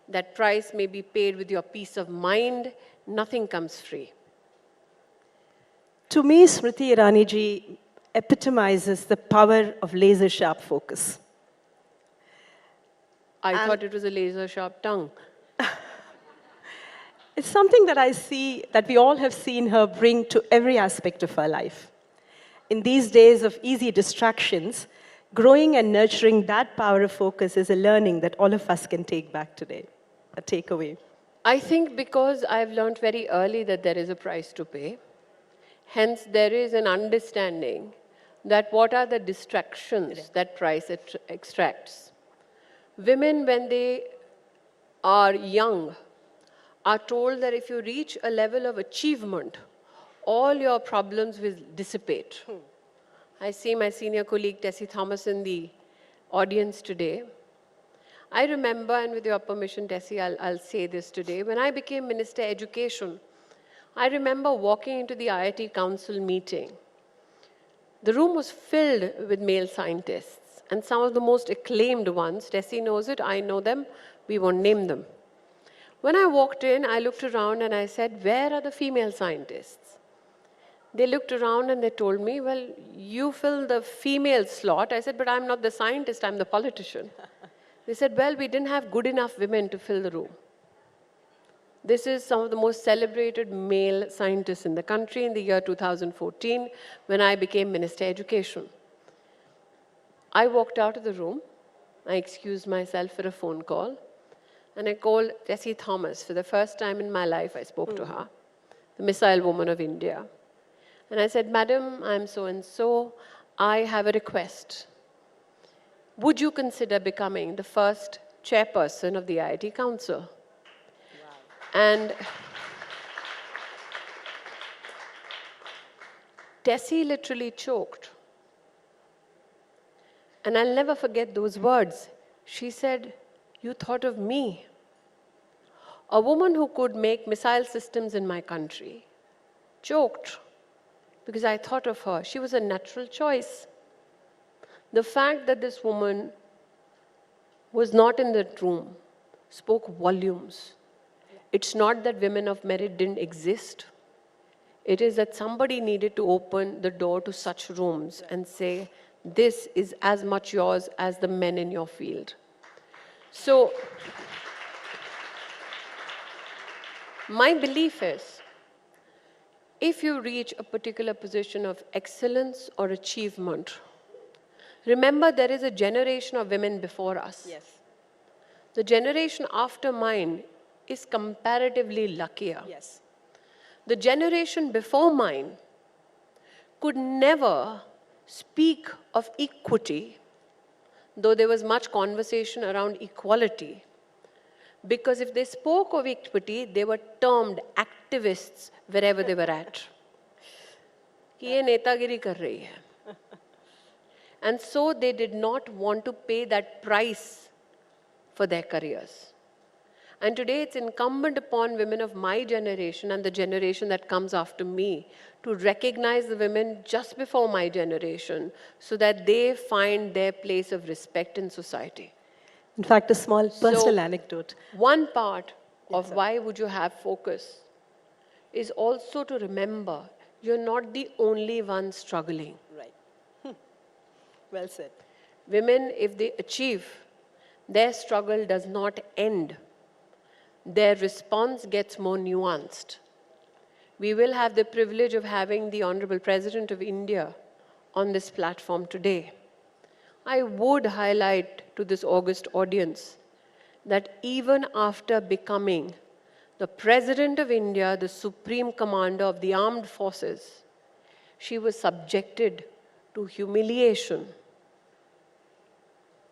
That price may be paid with your peace of mind. Nothing comes free. To me, Smriti Irani ji epitomizes the power of laser-sharp focus. I thought it was a laser-sharp tongue. It's something that I see, that we all have seen her bring to every aspect of our life. In these days of easy distractions, growing and nurturing that power of focus is a learning that all of us can take back today, a takeaway. I think because I've learned very early that there is a price to pay, hence there is an understanding that what are the distractions that price extracts. Women, when they are young, are told that if you reach a level of achievement, all your problems will dissipate. I see my senior colleague Tesse Thomas in the audience today. I remember, and with your permission, Tessie, I'll say this today, when I became Minister of Education, I remember walking into the IIT Council meeting. The room was filled with male scientists, and some of the most acclaimed ones. Tessie knows it, I know them, we won't name them. When I walked in, I looked around and I said, where are the female scientists? They looked around and they told me, well, you fill the female slot. I said, but I'm not the scientist, I'm the politician. They said, well, we didn't have good enough women to fill the room. This is some of the most celebrated male scientists in the country in the year 2014, when I became Minister of Education. I walked out of the room, I excused myself for a phone call, and I called Tesse Thomas. For the first time in my life, I spoke to her, the missile woman of India. And I said, Madam, I'm so-and-so, I have a request. Would you consider becoming the first chairperson of the IIT Council? Wow. And Tessie literally choked. And I'll never forget those words. She said, you thought of me. A woman who could make missile systems in my country choked because I thought of her. She was a natural choice. The fact that this woman was not in that room spoke volumes. It's not that women of merit didn't exist. It is that somebody needed to open the door to such rooms and say, this is as much yours as the men in your field. So, my belief is, if you reach a particular position of excellence or achievement, remember there is a generation of women before us. Yes. The generation after mine is comparatively luckier. Yes. The generation before mine could never speak of equity, though there was much conversation around equality. Because if they spoke of equity, they were termed activists wherever they were at. Ye netagiri kar rahi hai. And so they did not want to pay that price for their careers. And today it's incumbent upon women of my generation and the generation that comes after me to recognize the women just before my generation so that they find their place of respect in society. In fact, a small personal anecdote. One part of why would you have focus is also to remember you're not the only one struggling. Right. Well said. Women, if they achieve, their struggle does not end. Their response gets more nuanced. We will have the privilege of having the Honorable President of India on this platform today. I would highlight to this august audience that even after becoming the President of India, the Supreme Commander of the Armed Forces, she was subjected to humiliation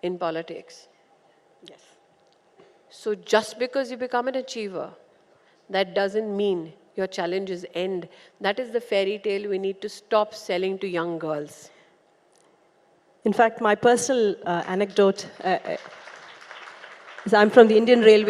in politics. Yes. So just because you become an achiever, that doesn't mean your challenges end. That is the fairy tale we need to stop selling to young girls. In fact, my personal anecdote is I'm from the Indian Railway.